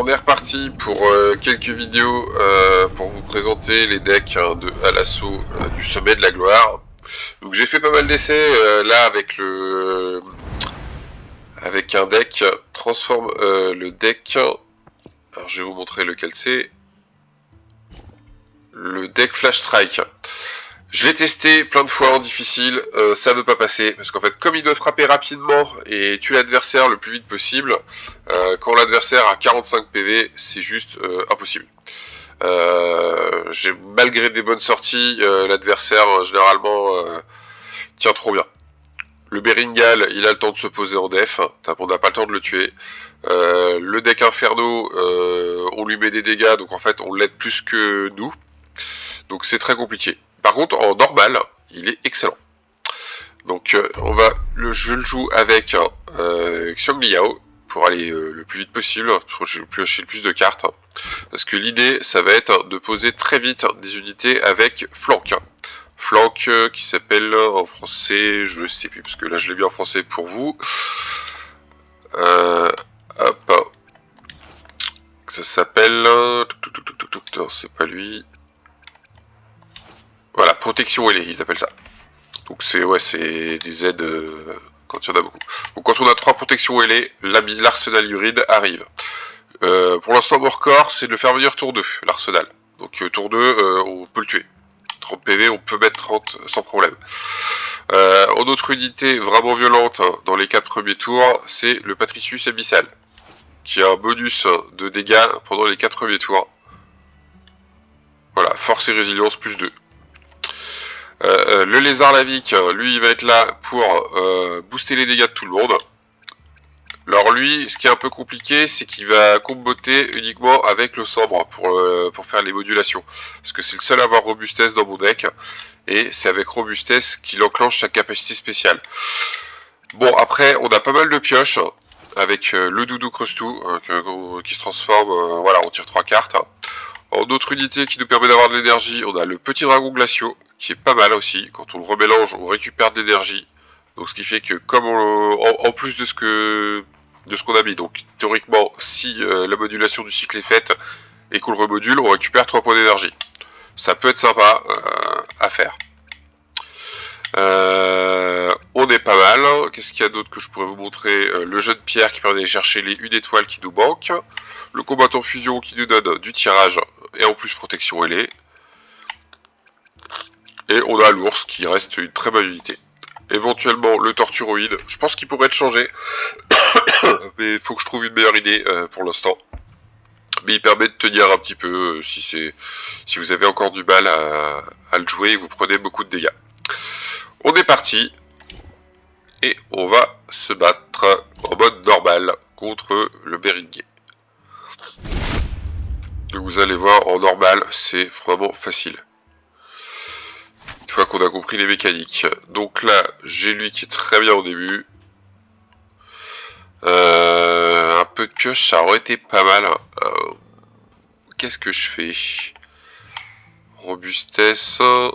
on est reparti pour quelques vidéos pour vous présenter les decks à l'assaut du sommet de la gloire. Donc j'ai fait pas mal d'essais là avec un deck transforme le deck. Alors je vais vous montrer lequel c'est. Le deck Flash Strike. Je l'ai testé plein de fois en difficile, ça veut pas passer, parce qu'en fait, comme il doit frapper rapidement et tuer l'adversaire le plus vite possible, quand l'adversaire a 45 PV, c'est juste impossible. Malgré des bonnes sorties, l'adversaire, généralement, tient trop bien. Le Beringal, il a le temps de se poser en def, on n'a pas le temps de le tuer. Le deck Inferno, on lui met des dégâts, donc en fait, on l'aide plus que nous. Donc c'est très compliqué. Par contre, en normal, il est excellent. Donc je le joue avec Xiong Liao pour aller le plus vite possible, pour piocher le plus de cartes. Parce que l'idée, ça va être de poser très vite des unités avec Flank. Flank qui s'appelle en français, je sais plus, parce que là je l'ai mis en français pour vous. Hop. Ça s'appelle... c'est pas lui... Voilà, protection ailée, ils appellent ça. Donc c'est des aides quand il y en a beaucoup. Donc quand on a 3 protections ailées, l'arsenal hybride arrive. Pour l'instant, mon record, c'est de le faire venir tour 2, l'arsenal. Donc tour 2, on peut le tuer. 30 PV, on peut mettre 30 sans problème. En autre unité vraiment violente, dans les 4 premiers tours, c'est le Patricius Abyssal, qui a un bonus de dégâts pendant les 4 premiers tours. Voilà, force et résilience plus 2. Le lézard lavique, lui, il va être là pour booster les dégâts de tout le monde. Alors lui, ce qui est un peu compliqué, c'est qu'il va comboter uniquement avec le sabre pour faire les modulations. Parce que c'est le seul à avoir robustesse dans mon deck. Et c'est avec robustesse qu'il enclenche sa capacité spéciale. Bon, après, on a pas mal de pioches. Avec le doudou creuse-tout, qui se transforme, voilà, on tire 3 cartes. En autre unité qui nous permet d'avoir de l'énergie, on a le petit dragon glaciaux, qui est pas mal aussi. Quand on le remélange, on récupère de l'énergie. Donc ce qui fait que, comme en plus de ce qu'on a mis, donc théoriquement, si la modulation du cycle est faite et qu'on le remodule, on récupère 3 points d'énergie. Ça peut être sympa à faire. On est pas mal. Qu'est-ce qu'il y a d'autre que je pourrais vous montrer? Le jeu de pierre qui permet d'aller chercher les 1 étoile qui nous manque. Le combattant fusion qui nous donne du tirage et en plus protection ailée. Et on a l'ours qui reste une très bonne unité. Éventuellement le torturoïde, je pense qu'il pourrait être changé. Mais il faut que je trouve une meilleure idée pour l'instant. Mais il permet de tenir un petit peu si vous avez encore du mal à le jouer et vous prenez beaucoup de dégâts. On est parti. Et on va se battre en mode normal contre le Beringal. Donc vous allez voir, en normal, c'est vraiment facile. Une fois qu'on a compris les mécaniques. Donc là, j'ai lui qui est très bien au début. Un peu de pioche, ça aurait été pas mal. Qu'est-ce que je fais? Robustesse. Là,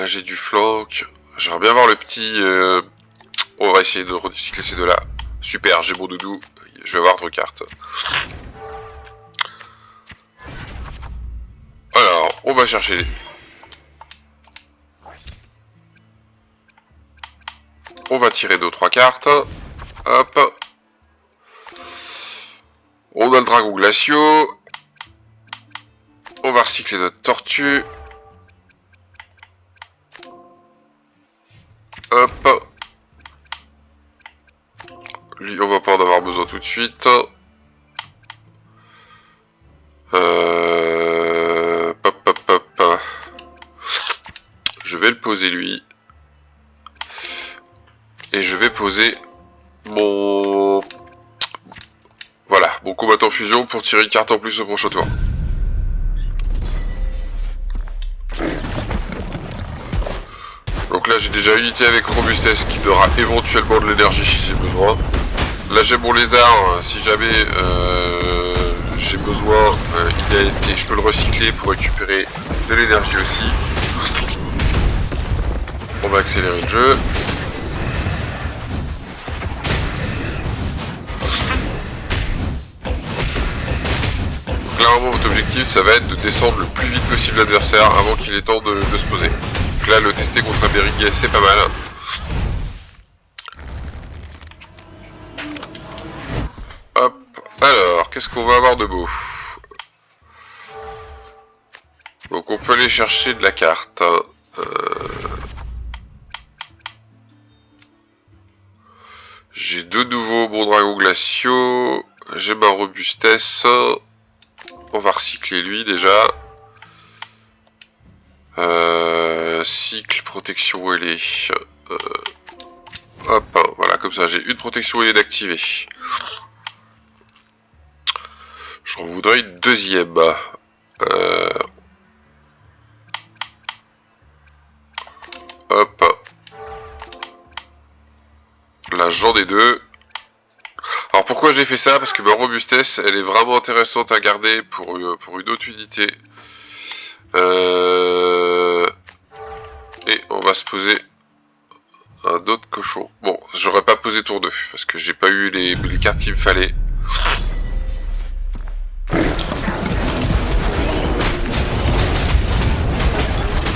j'ai du flank. J'aimerais bien voir le petit... On va essayer de recycler ces deux-là. Super, j'ai mon doudou. Je vais avoir d'autres cartes. Alors, on va chercher... On va tirer 2-3 cartes. Hop. On a le dragon glaciaux. On va recycler notre tortue. Hop. Lui, on va pas en avoir besoin tout de suite. Hop. Je vais le poser lui. Et je vais poser mon... Voilà, mon combattant fusion pour tirer une carte en plus au prochain tour. Donc là j'ai déjà une unité avec robustesse qui donnera éventuellement de l'énergie si j'ai besoin. Là j'ai mon lézard, si jamais j'ai besoin, je peux le recycler pour récupérer de l'énergie aussi. On va accélérer le jeu. clairement votre objectif ça va être de descendre le plus vite possible l'adversaire avant qu'il ait temps de se poser. Donc là le tester contre un Beringay c'est pas mal. Hop, alors qu'est-ce qu'on va avoir de beau? Donc on peut aller chercher de la carte. J'ai deux nouveaux bons dragons glaciaux. J'ai ma robustesse. On va recycler lui déjà. Cycle, protection ailée. Hop, voilà, comme ça j'ai une protection ailée d'activer. J'en voudrais une deuxième. Hop. Là j'en ai deux. Alors pourquoi j'ai fait ça? Parce que ma robustesse elle est vraiment intéressante à garder pour une autre unité. Et on va se poser un autre cochon. Bon, j'aurais pas posé tour 2 parce que j'ai pas eu les cartes qu'il me fallait.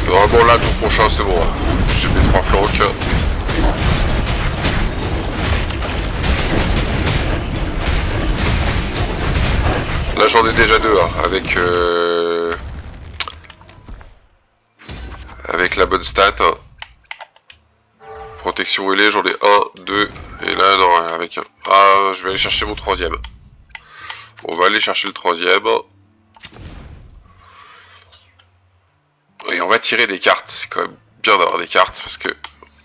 Vraiment là, tour prochain c'est bon. J'ai mes 3 flancs. Là j'en ai déjà deux hein, avec la bonne stat. Protection ailée, j'en ai 1, 2, et là non, avec un. Ah, je vais aller chercher mon troisième. On va aller chercher le troisième. Et on va tirer des cartes, c'est quand même bien d'avoir des cartes, parce que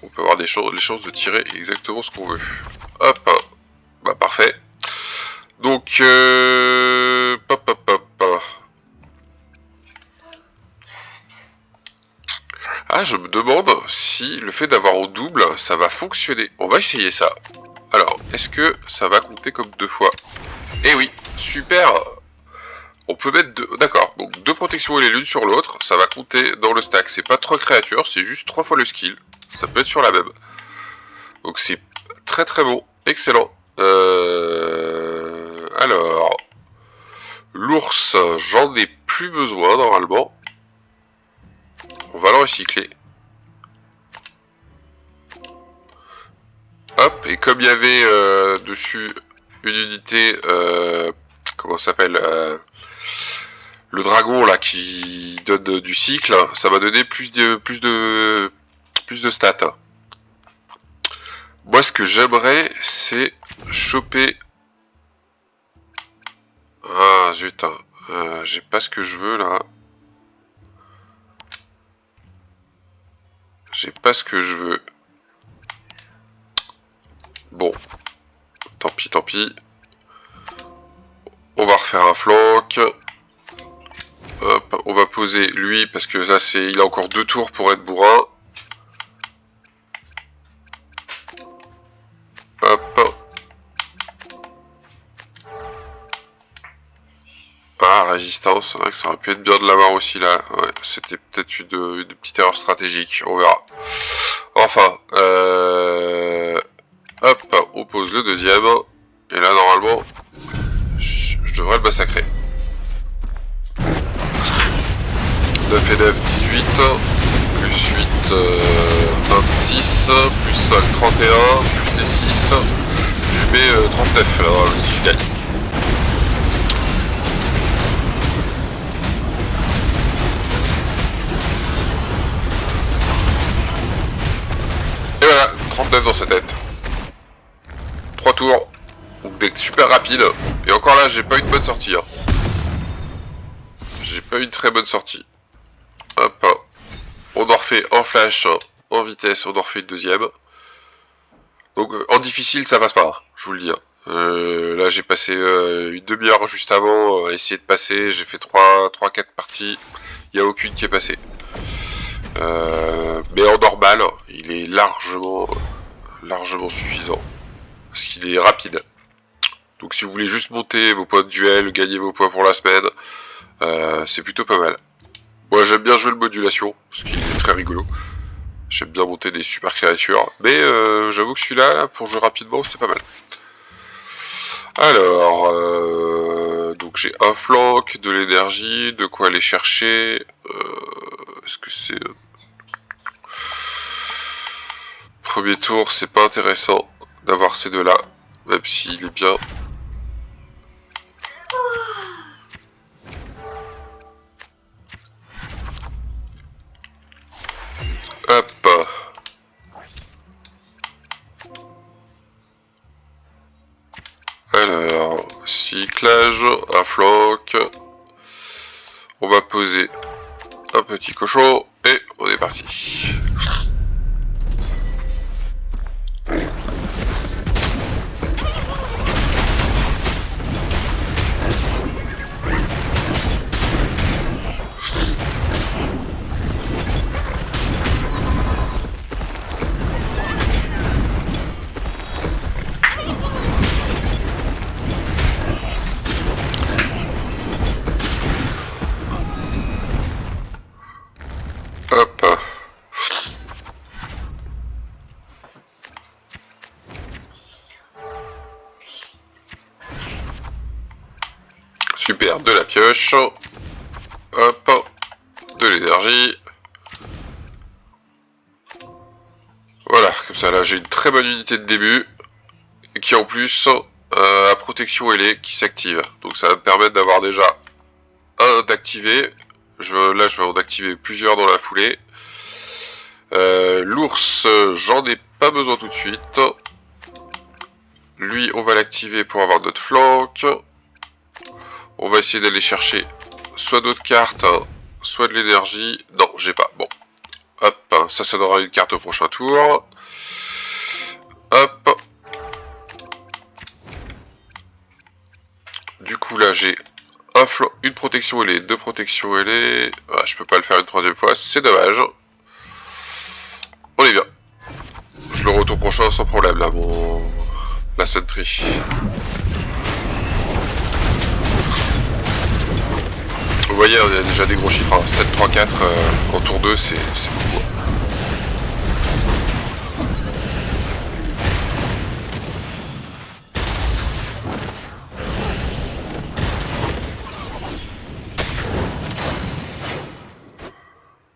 on peut avoir les chances de tirer exactement ce qu'on veut. Hop, bah parfait. Donc, pop, pop, pop. Ah, je me demande si le fait d'avoir au double, ça va fonctionner. On va essayer ça. Alors, est-ce que ça va compter comme 2 fois? Eh oui, super. On peut mettre deux. D'accord, donc 2 protections ailées l'une sur l'autre, ça va compter dans le stack. C'est pas 3 créatures, c'est juste 3 fois le skill. Ça peut être sur la même. Donc c'est très très bon, excellent. Alors, l'ours, j'en ai plus besoin normalement. On va le recycler. Hop, et comme il y avait dessus une unité, comment ça s'appelle, le dragon là qui donne du cycle, ça m'a donné plus de stats. Moi ce que j'aimerais c'est choper... Ah zut, j'ai pas ce que je veux là. J'ai pas ce que je veux. Bon. Tant pis, tant pis. On va refaire un flanc. Hop, on va poser lui parce que là il a encore 2 tours pour être bourrin. Hop. Ah, résistance, c'est vrai que ça aurait pu être bien de l'avoir aussi là. Ouais, c'était peut-être une petite erreur stratégique, on verra. Enfin, hop, on pose le deuxième. Et là, normalement, je devrais le massacrer. 9 et 9, 18. Plus 8, 26. Plus 5, 31. Plus les 6. Je lui mets 39 là, si je gagne. Et voilà, 39 dans sa tête. 3 tours. Donc des super rapides. Et encore là, j'ai pas eu de bonne sortie. Hein. J'ai pas eu une très bonne sortie. Hop. On en refait en flash, en vitesse, on en refait une deuxième. Donc en difficile, ça passe pas, je vous le dis. Là, j'ai passé une demi-heure juste avant à essayer de passer. J'ai fait 3-4 parties. Il n'y a aucune qui est passée. Mais en normal, il est largement suffisant. Parce qu'il est rapide. Donc si vous voulez juste monter vos points de duel, gagner vos points pour la semaine, c'est plutôt pas mal. Moi j'aime bien jouer le modulation, parce qu'il est très rigolo. J'aime bien monter des super créatures. Mais j'avoue que celui-là, pour jouer rapidement, c'est pas mal. Alors, Donc j'ai un flanc, de l'énergie, de quoi aller chercher. Est-ce que c'est... Premier tour, c'est pas intéressant d'avoir ces deux-là, même s'il est bien. Hop. Alors, cyclage, un flanc. On va poser un petit cochon et on est parti. Hop. Super, de la pioche. Hop. De l'énergie. Voilà, comme ça là j'ai une très bonne unité de début. Et qui en plus a protection ailée qui s'active. Donc ça va me permettre d'avoir déjà un d'activer. Là je vais en activer plusieurs dans la foulée. L'ours, j'en ai pas besoin tout de suite. Lui, on va l'activer pour avoir notre flanc. On va essayer d'aller chercher soit d'autres cartes, soit de l'énergie. Non, j'ai pas. Bon. Hop, ça donnera une carte au prochain tour. Hop. Du coup, là, j'ai un flanc, une protection ailée, deux protections ailées. Ah, je peux pas le faire une troisième fois, c'est dommage. On est bien. Je le retour prochain sans problème, là, la sentry. Vous voyez, on a déjà des gros chiffres, hein. 7, 3, 4 en tour 2, c'est beaucoup.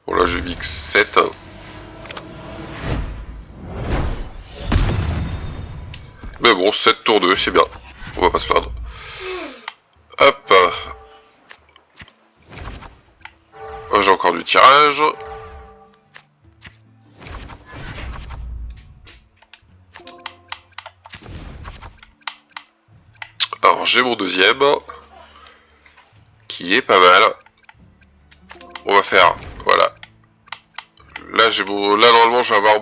Bon, là, je mixe 7. Mais bon, 7 tour 2, c'est bien. On va pas se plaindre. Hop. J'ai encore du tirage. Alors j'ai mon deuxième. Qui est pas mal. On va faire... Voilà. Là, là normalement je vais avoir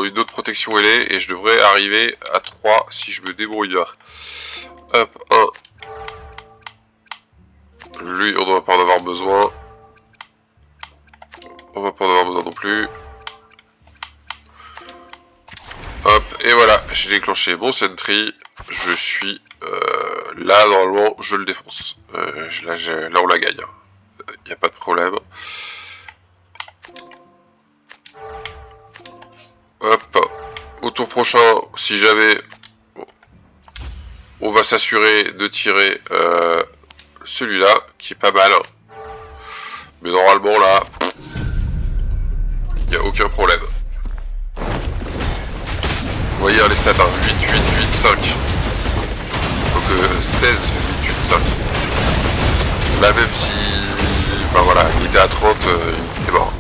une autre protection ailée. Et je devrais arriver à 3 si je me débrouille bien. Hop, 1. Lui, on ne va pas en avoir besoin. On va pas en avoir besoin non plus. Hop, et voilà, j'ai déclenché mon sentry. Je suis là, normalement, je le défonce. Là, on la gagne. Il n'y a pas de problème. Hop, au tour prochain, si jamais, on va s'assurer de tirer celui-là, qui est pas mal. Mais normalement, là, il n'y a aucun problème. Vous voyez les stats, hein, 8, 8, 8, 5. Donc 16, 8, 8, 5. Là même si... Enfin voilà, il était à 30, il était mort.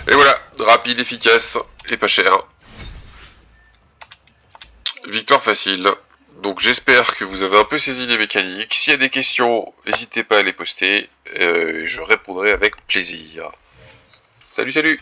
Et voilà, rapide, efficace et pas cher. Victoire facile. Donc j'espère que vous avez un peu saisi les mécaniques. S'il y a des questions, n'hésitez pas à les poster. Je répondrai avec plaisir. Salut, salut!